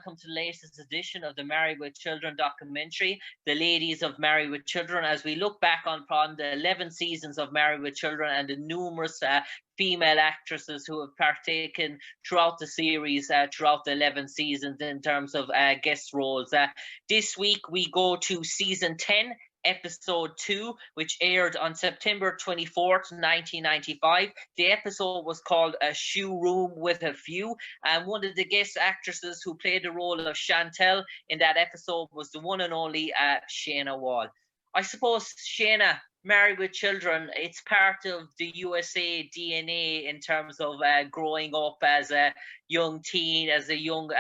welcome to the latest edition of the Married with Children documentary, The Ladies of Married with Children, as we look back on the 11 seasons of Married with Children and the numerous female actresses who have partaken throughout the series, throughout the 11 seasons in terms of guest roles. This week we go to season 10, episode 2, which aired on September 24th, 1995. The episode was called A Shoe Room with a View, and one of the guest actresses who played the role of Chantel in that episode was the one and only Shayna Wall. I suppose, Shayna, Married with Children, it's part of the USA DNA in terms of growing up as a young teen, as a young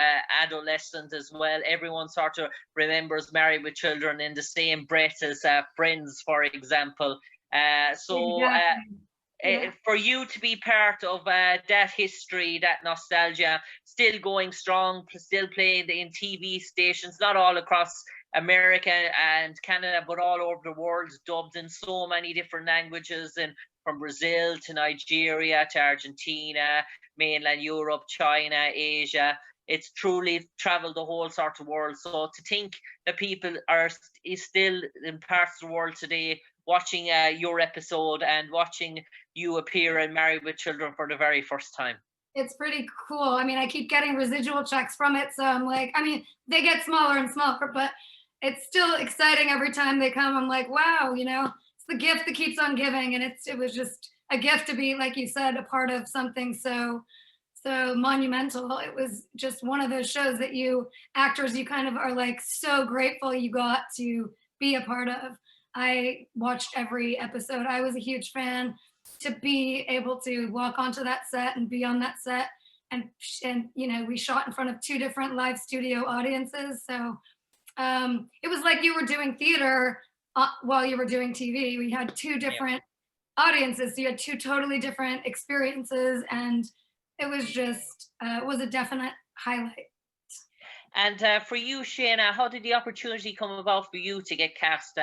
adolescent as well. Everyone sort of remembers Married with Children in the same breath as Friends, for example. For you to be part of that history, that nostalgia, still going strong, still playing in TV stations, not all across America and Canada, but all over the world, dubbed in so many different languages, and from Brazil to Nigeria to Argentina, mainland Europe, China, Asia. It's truly traveled the whole sort of world. So to think that people is still in parts of the world today watching your episode and watching you appear in Married with Children for the very first time. It's pretty cool. I mean, I keep getting residual checks from it. So I'm like, I mean, they get smaller and smaller, but it's still exciting every time they come. I'm like, wow, it's the gift that keeps on giving. And it was just a gift to be, like you said, a part of something so monumental. It was just one of those shows that actors, you kind of are like so grateful you got to be a part of. I watched every episode. I was a huge fan. To be able to walk onto that set and be on that set, and we shot in front of 2 different live studio audiences. So it was like you were doing theater while you were doing TV. We had 2 different audiences. So you had 2 totally different experiences, and it was just, it was a definite highlight. And for you, Shayna, how did the opportunity come about for you to get cast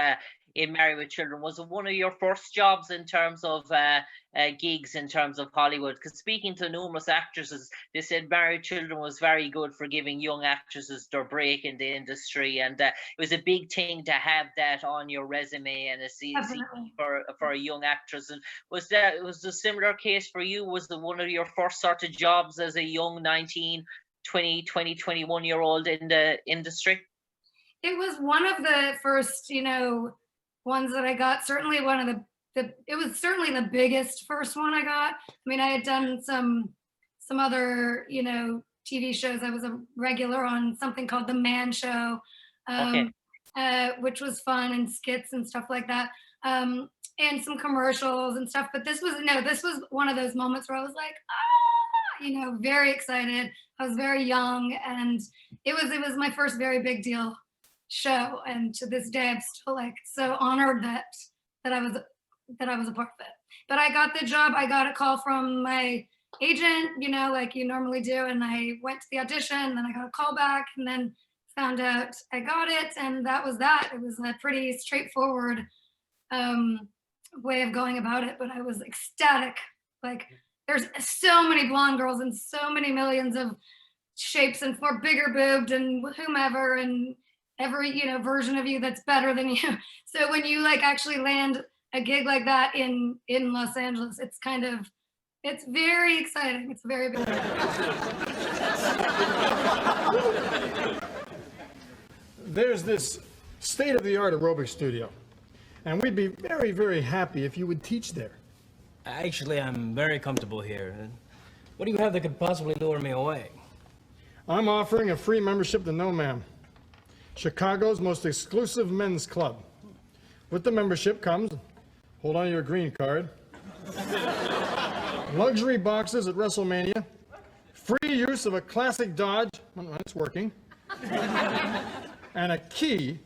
in Married with Children? Was it one of your first jobs in terms of gigs in terms of Hollywood? Because speaking to numerous actresses, they said Married with Children was very good for giving young actresses their break in the industry, and it was a big thing to have that on your resume and a CV for a young actress. And was a similar case for you? Was it one of your first sort of jobs as a young 19, 20, 21-year-old in the industry? It was one of the first, ones that I got. Certainly one of it was certainly the biggest first one I got. I mean, I had done some other, TV shows. I was a regular on something called The Man Show, which was fun, and skits and stuff like that, and some commercials and stuff. But this was one of those moments where I was like, very excited. I was very young, and it was my first very big deal show, and to this day I'm still like so honored that I was a part of it. But I got the job. I got a call from my agent, like you normally do, and I went to the audition, and then I got a call back, and then found out I got it, and that was that. It was a pretty straightforward way of going about it, but I was ecstatic. Like, there's so many blonde girls and so many millions of shapes and for bigger boobed and whomever, and every version of you that's better than you. So when you like actually land a gig like that in Los Angeles, it's very exciting. It's very big. There's this state-of-the-art aerobic studio, and we'd be very, very happy if you would teach there. Actually, I'm very comfortable here. What do you have that could possibly lure me away? I'm offering a free membership to No Ma'am, Chicago's most exclusive men's club. With the membership comes, hold on to your green card, luxury boxes at WrestleMania, free use of a classic Dodge, when it's working, and a key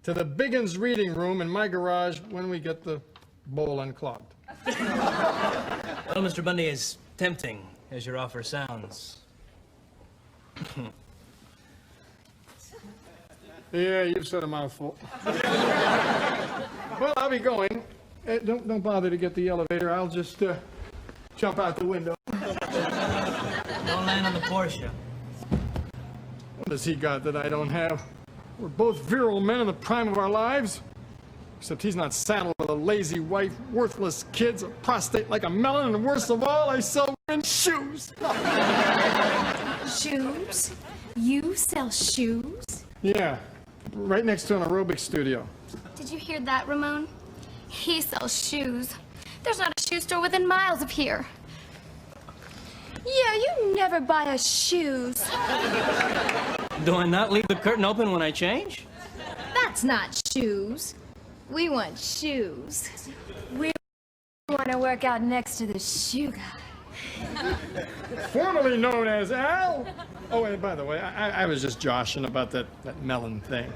to the Biggins reading room in my garage when we get the bowl unclogged. Well, Mr. Bundy, as tempting as your offer sounds. Yeah, you've said a mouthful. Well, I'll be going. Don't bother to get the elevator. I'll just jump out the window. Don't land on the Porsche. What has he got that I don't have? We're both virile men in the prime of our lives. Except he's not saddled with a lazy wife, worthless kids, a prostate like a melon, and worst of all, I sell women's shoes. Shoes? You sell shoes? Yeah, right next to an aerobic studio. Did you hear that, Ramon? He sells shoes. There's not a shoe store within miles of here. Yeah, you never buy us shoes. Do I not leave the curtain open when I change? That's not shoes. We want shoes. We want to work out next to the shoe guy. Formerly known as Al. Oh, and by the way, I was just joshing about that melon thing.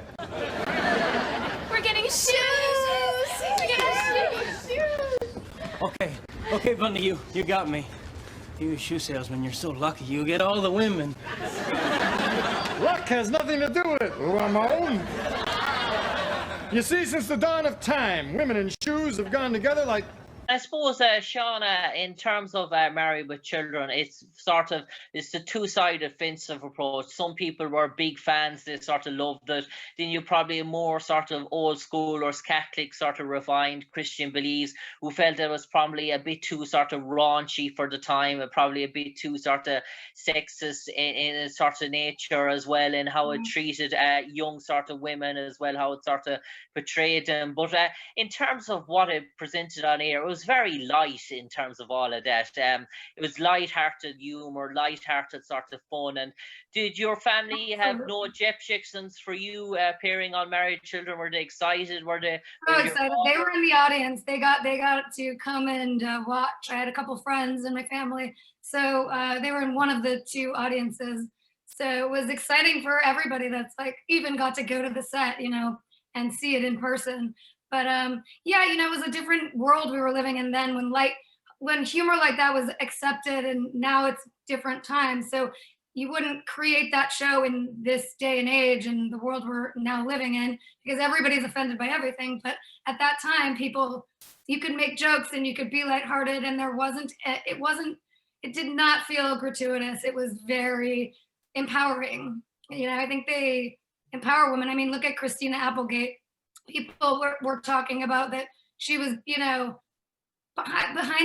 We're getting shoes! We're getting shoes! Okay, Bundy, you got me. You shoe salesman, you're so lucky. You get all the women. Luck has nothing to do with it, Ramon. You see, since the dawn of time, women and shoes have gone together like... I suppose, Shauna, in terms of Married with Children, it's the two-sided fence of approach. Some people were big fans, they sort of loved it. Then you probably more sort of old school or Catholic sort of refined Christian beliefs who felt it was probably a bit too sort of raunchy for the time, and probably a bit too sort of sexist in a sort of nature as well, in how it treated young sort of women as well, how it sort of portrayed them. But in terms of what it presented on air, it was very light in terms of all of that. It was light-hearted humor, light-hearted sort of fun. And did your family have no objections for you appearing on Married Children? Were they excited? Were they excited? They were in the audience. They got to come and watch. I had a couple friends in my family, so they were in one of the two audiences. So it was exciting for everybody that's like even got to go to the set, and see it in person. But yeah, it was a different world we were living in then when humor like that was accepted, and now it's different times. So you wouldn't create that show in this day and age and the world we're now living in, because everybody's offended by everything. But at that time, you could make jokes and you could be lighthearted, and it did not feel gratuitous. It was very empowering. I think they empower women. I mean, look at Christina Applegate. People were talking about that she was, behind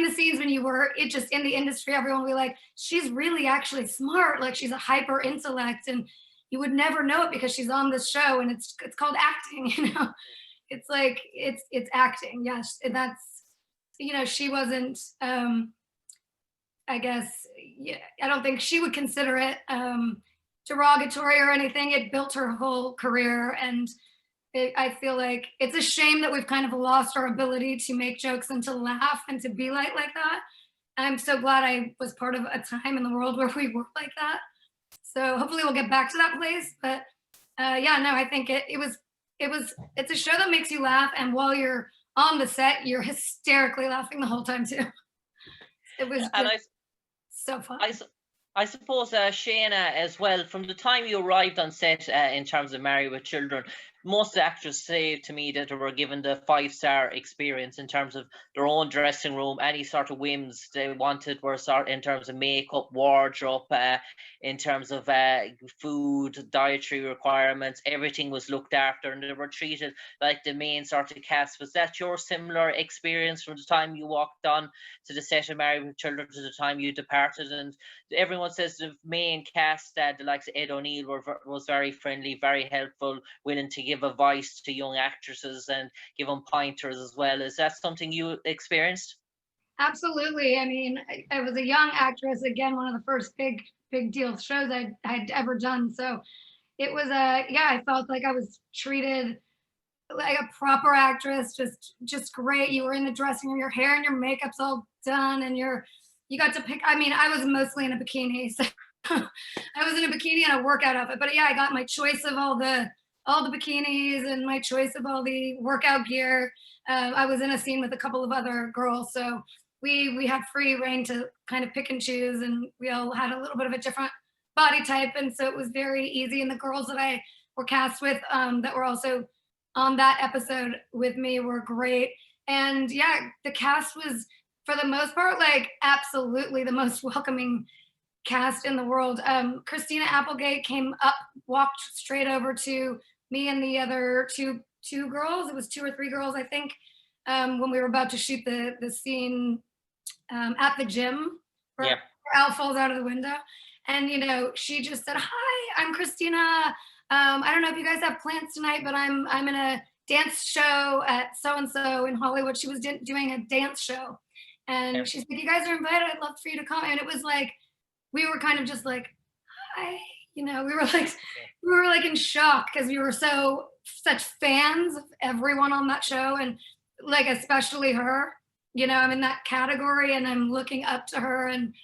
the scenes when you were just in the industry, everyone would be like, she's really actually smart. Like, she's a hyper intellect, and you would never know it because she's on this show, and it's called acting. It's like it's acting. Yes, and that's she wasn't. I guess I don't think she would consider it derogatory or anything. It built her whole career, and I feel like it's a shame that we've kind of lost our ability to make jokes and to laugh and to be like that. I'm so glad I was part of a time in the world where we were like that. So hopefully we'll get back to that place. But I think it's a show that makes you laugh, and while you're on the set, you're hysterically laughing the whole time too. It was so fun. I suppose, Shayna, as well, from the time you arrived on set in terms of Married with Children, most actors say to me that they were given the 5-star experience in terms of their own dressing room. Any sort of whims they wanted were in terms of makeup, wardrobe, in terms of food, dietary requirements. Everything was looked after, and they were treated like the main sort of cast. Was that your similar experience from the time you walked on to the set of Married with Children to the time you departed? And everyone says the main cast, the likes of Ed O'Neill, was very friendly, very helpful, willing to give a voice to young actresses and give them pointers as well. Is that something you experienced? Absolutely. I mean, I was a young actress, again, one of the first big deal shows I'd ever done. So it was I felt like I was treated like a proper actress, just great. You were in the dressing room, your hair and your makeup's all done, and you got to pick. I mean, I was mostly in a bikini, so I was in a bikini and a workout outfit. But yeah, I got my choice of all the bikinis and my choice of all the workout gear. I was in a scene with a couple of other girls, so we had free reign to kind of pick and choose, and we all had a little bit of a different body type, and so it was very easy. And the girls that I were cast with that were also on that episode with me were great. And yeah, the cast was, for the most part, like absolutely the most welcoming cast in the world. Christina Applegate came up, walked straight over to me and the other two girls. It was 2 or 3 girls, I think, when we were about to shoot the scene at the gym where, Yeah. where Al falls out of the window. And, you know, she just said, "Hi, I'm Christina. I don't know if you guys have plans tonight, but I'm in a dance show at so-and-so in Hollywood." She was doing a dance show. And Yeah. she said, "You guys are invited. I'd love for you to come." And it was like, we were kind of just like, "Hi," you know, we were like in shock because we were such fans of everyone on that show, and like especially her. You know, I'm in that category and I'm looking up to her, and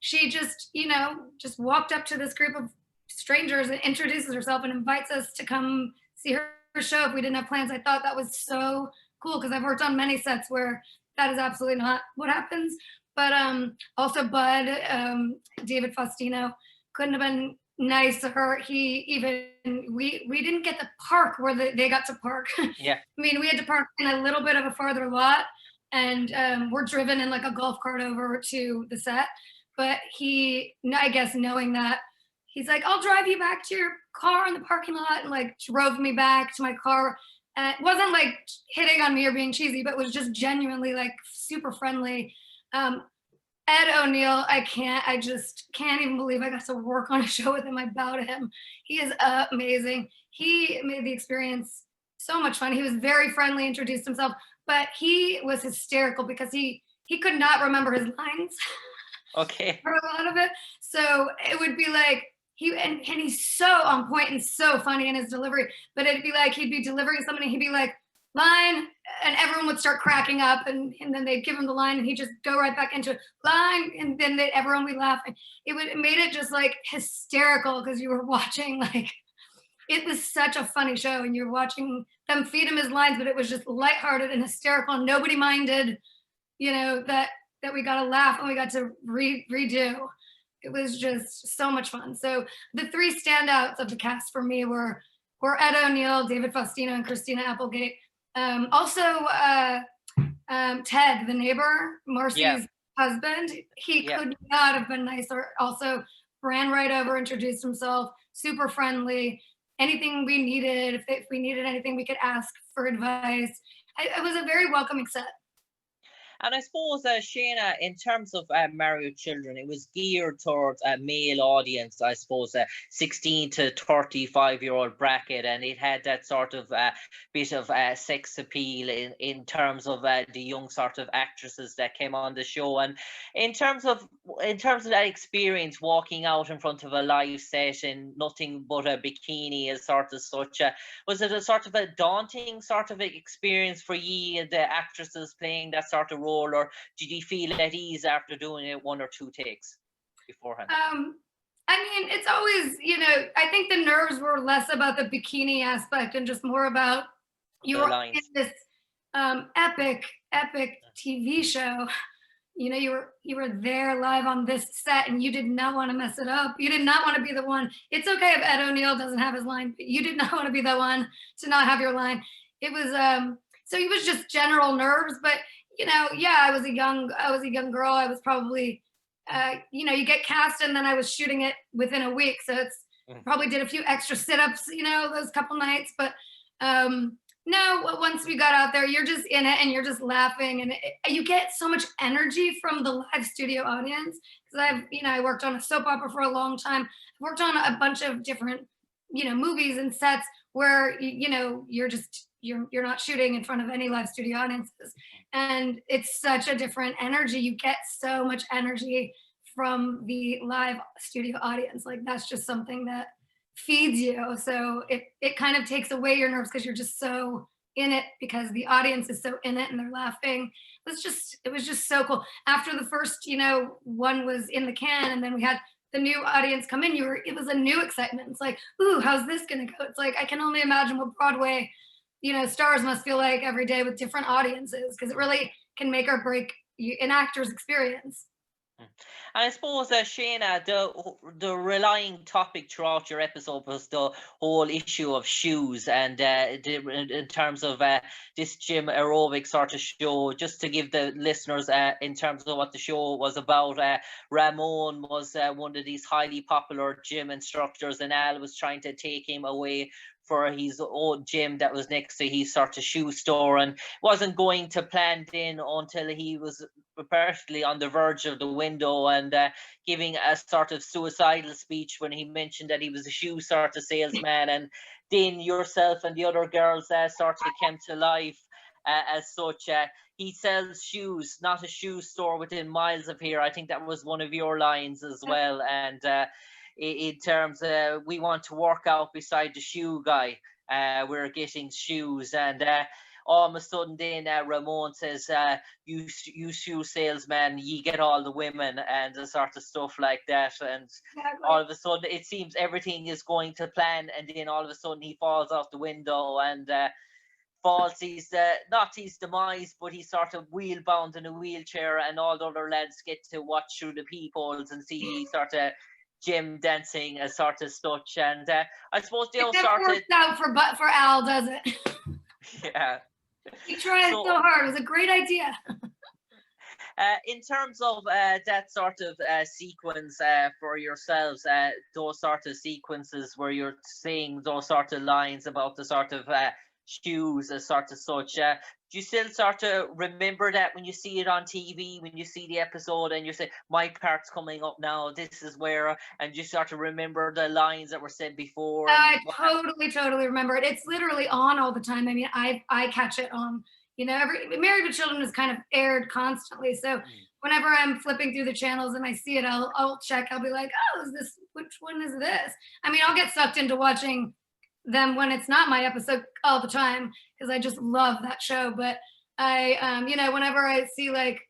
she just, you know, just walked up to this group of strangers and introduces herself and invites us to come see her show if we didn't have plans. I thought that was so cool because I've worked on many sets where that is absolutely not what happens. But also Bud, David Faustino, couldn't have been nicer. He even, we didn't get the park where they got to park. Yeah. I mean, we had to park in a little bit of a farther lot, and we're driven in like a golf cart over to the set. But he, I guess knowing that, he's like, "I'll drive you back to your car in the parking lot," and like drove me back to my car. And it wasn't like hitting on me or being cheesy, but was just genuinely like super friendly. Ed O'Neill, I just can't even believe I got to work on a show with him. I bow to him. He is amazing. He made the experience so much fun. He was very friendly, introduced himself, but he was hysterical because he could not remember his lines. Okay. For a lot of it. So it would be like and he's so on point and so funny in his delivery, but it'd be like he'd be delivering something and he'd be like, "Line," and everyone would start cracking up, and then they'd give him the line and he'd just go right back into line, and then everyone would laugh. It made it just like hysterical because you were watching, like, it was such a funny show and you're watching them feed him his lines, but it was just lighthearted and hysterical and nobody minded, you know, that we got to laugh and we got to redo. It was just so much fun. So the 3 standouts of the cast for me were Ed O'Neill, David Faustino, and Christina Applegate. Also, Ted, the neighbor, Marcy's husband, he could not have been nicer. Also ran right over, introduced himself, super friendly. Anything we needed, if we needed anything, we could ask for advice. It was a very welcoming set. And I suppose, Shayna, in terms of Married with Children, it was geared towards a male audience, I suppose, a 16 to 35-year-old bracket, and it had that sort of bit of sex appeal in terms of the young sort of actresses that came on the show. And in terms of that experience, walking out in front of a live set in nothing but a bikini as sort of such, was it a sort of a daunting sort of experience for ye, the actresses playing that sort of role, or did you feel at ease after doing it 1 or 2 takes beforehand? I mean, it's always, you know, I think the nerves were less about the bikini aspect and just more about you were in this epic TV show. You know, you were there live on this set and you did not want to mess it up. You did not want to be the one. It's okay if Ed O'Neill doesn't have his line, but you did not want to be the one to not have your line. It was so it was just general nerves, but you know, yeah, I was a young girl. I was probably, you know, you get cast and then I was shooting it within a week. So it's probably did a few extra sit-ups, you know, those couple nights. But no, once we got out there, you're just in it and you're just laughing. And you get so much energy from the live studio audience. Because I worked on a soap opera for a long time. I've worked on a bunch of different, you know, movies and sets where, you know, you're not shooting in front of any live studio audiences. And it's such a different energy. You get so much energy from the live studio audience. Like that's just something that feeds you. So it kind of takes away your nerves because you're just so in it because the audience is so in it and they're laughing. It was just so cool. After the first, you know, one was in the can and then we had the new audience come in, it was a new excitement. It's like, ooh, how's this gonna go? It's like, I can only imagine what Broadway, you know, stars must feel like every day with different audiences, because it really can make or break an actor's experience. And I suppose, Shayna, the relying topic throughout your episode was the whole issue of shoes, and in terms of this gym aerobic sort of show. Just to give the listeners, in terms of what the show was about, Ramon was one of these highly popular gym instructors, and Al was trying to take him away for his own gym that was next to his sort of shoe store, and wasn't going to plan in until he was perfectly on the verge of the window, and giving a sort of suicidal speech when he mentioned that he was a shoe sort of salesman. And then yourself and the other girls sort of came to life as such. He sells shoes, not a shoe store within miles of here. I think that was one of your lines as well. And in terms of, we want to work out beside the shoe guy, we're getting shoes. And all of a sudden then Ramon says, you shoe salesman, you get all the women, and the sort of stuff like that. And all of a sudden it seems everything is going to plan, and then all of a sudden he falls off the window and falls. He's not his demise, but he's sort of wheel bound in a wheelchair, and all the other lads get to watch through the peepholes and see sort of gym dancing as sort of such. And I suppose they all It worked out for Al, does it? Yeah. He tried so hard. It was a great idea. In terms of that sort of sequence for yourselves, those sort of sequences where you're saying those sort of lines about the sort of shoes as sort of such, do you still sort of remember that when you see it on TV, when you see the episode and you say, my part's coming up now, this is where, and you sort of remember the lines that were said before? I totally remember it. It's literally on all the time. I mean, I catch it on, Married with Children is kind of aired constantly. So whenever I'm flipping through the channels and I see it, I'll check. I'll be like, oh, which one is this? I mean, I'll get sucked into watching them when it's not my episode all the time, because I just love that show. But I, whenever I see like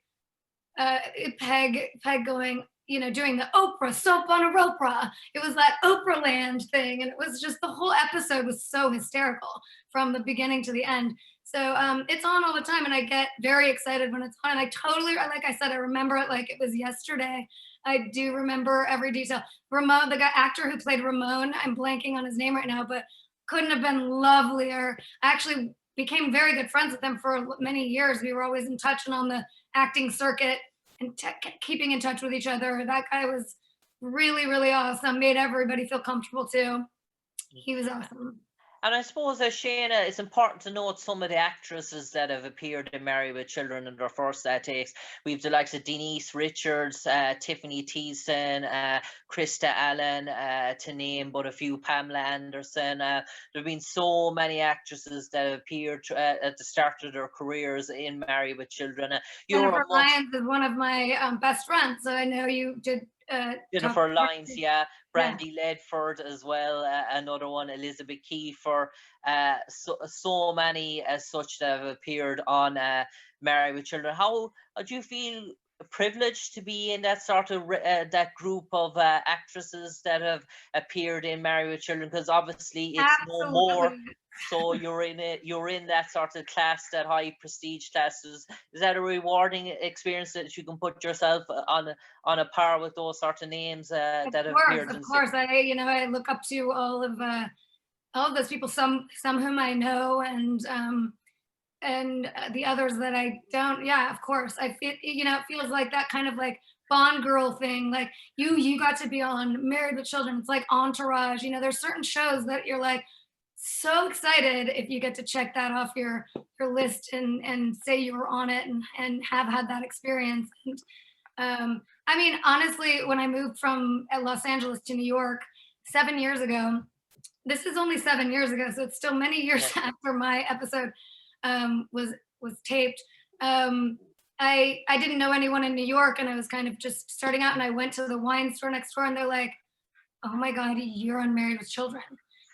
Peg going, doing the Oprah soap on a Oprah, it was that Oprah land thing, and it was just, the whole episode was so hysterical from the beginning to the end. So it's on all the time, and I get very excited when it's on. And I totally, like I said, I remember it like it was yesterday. I do remember every detail. Ramon, the actor who played Ramon, I'm blanking on his name right now, but couldn't have been lovelier. I actually became very good friends with him for many years. We were always in touch and on the acting circuit and keeping in touch with each other. That guy was really, really awesome. Made everybody feel comfortable too. He was awesome. And I suppose, Shayna, it's important to note some of the actresses that have appeared in Married with Children in their first takes. We've the likes of Denise Richards, Tiffany Thiessen, Krista Allen, to name but a few, Pamela Anderson. There have been so many actresses that have appeared at the start of their careers in Married with Children. Jennifer Lyons is one of my best friends, so I know you did. Jennifer Lyons, yeah. Brandy Ledford as well, another one. Elizabeth Kiefer, so many as such that have appeared on Married with Children. How do you feel privileged to be in that sort of that group of actresses that have appeared in Married with Children? Because obviously it's no more. So you're in that sort of class, that high prestige class. Is that a rewarding experience that you can put yourself on a par with those sort of names that have appeared? Of course, I look up to all of those people. Some whom I know, and the others that I don't. Yeah, of course. I feel, it feels like that kind of like Bond girl thing. Like you got to be on Married with Children. It's like Entourage. There's certain shows that you're like so excited if you get to check that off your list and say you were on it and have had that experience. And I mean, honestly, when I moved from Los Angeles to New York 7 years ago, this is only 7 years ago, so it's still many years after my episode was taped. I didn't know anyone in New York, and I was kind of just starting out, and I went to the wine store next door, and they're like, oh my God, you're on Married with Children.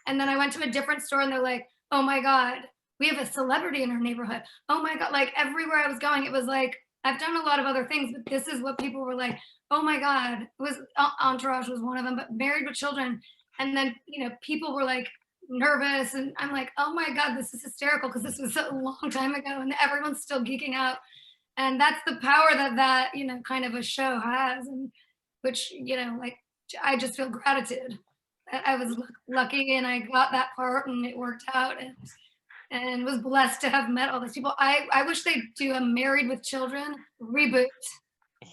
And then I went to a different store and they're like, oh my God, we have a celebrity in our neighborhood. Oh my God, like everywhere I was going, it was like, I've done a lot of other things, but this is what people were like, oh my God. It was Entourage was one of them, but Married with Children. And then, people were like nervous, and I'm like, oh my God, this is hysterical, because this was a long time ago and everyone's still geeking out. And that's the power that kind of a show has, and which, like, I just feel gratitude that I was lucky and I got that part and it worked out, and was blessed to have met all these people. I wish they'd do a Married with Children reboot.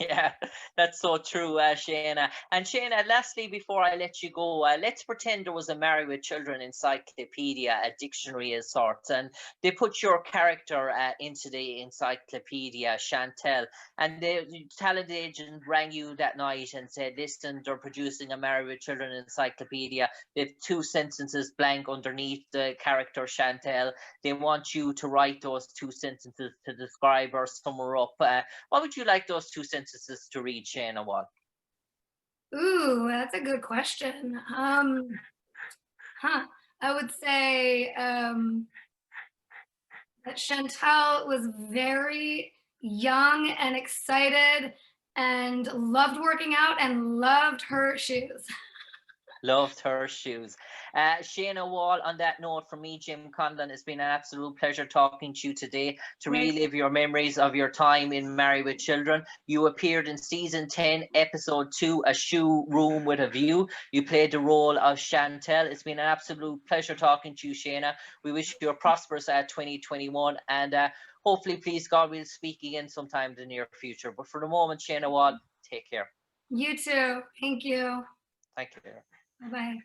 Yeah, that's so true, Shayna. And Shayna, lastly, before I let you go, let's pretend there was a Married with Children encyclopedia, a dictionary of sorts, and they put your character into the encyclopedia, Chantel, and the talent agent rang you that night and said, listen, they're producing a Married with Children encyclopedia. They have 2 sentences blank underneath the character Chantel. They want you to write those 2 sentences to describe or sum her up. What would you like those 2 sentences to read, Shayna Wall? Ooh, that's a good question. I would say that Chantal was very young and excited and loved working out and loved her shoes. Loved her shoes. Shayna Wall, on that note, from me, Jim Conlon, it's been an absolute pleasure talking to you today to relive your memories of your time in Married with Children. You appeared in season 10, episode 2, A Shoe Room with a View. You played the role of Chantel. It's been an absolute pleasure talking to you, Shayna. We wish you a prosperous 2021, and hopefully, please God, we'll speak again sometime in the near future. But for the moment, Shayna Wall, take care. You too. Thank you. Thank you. Bye-bye.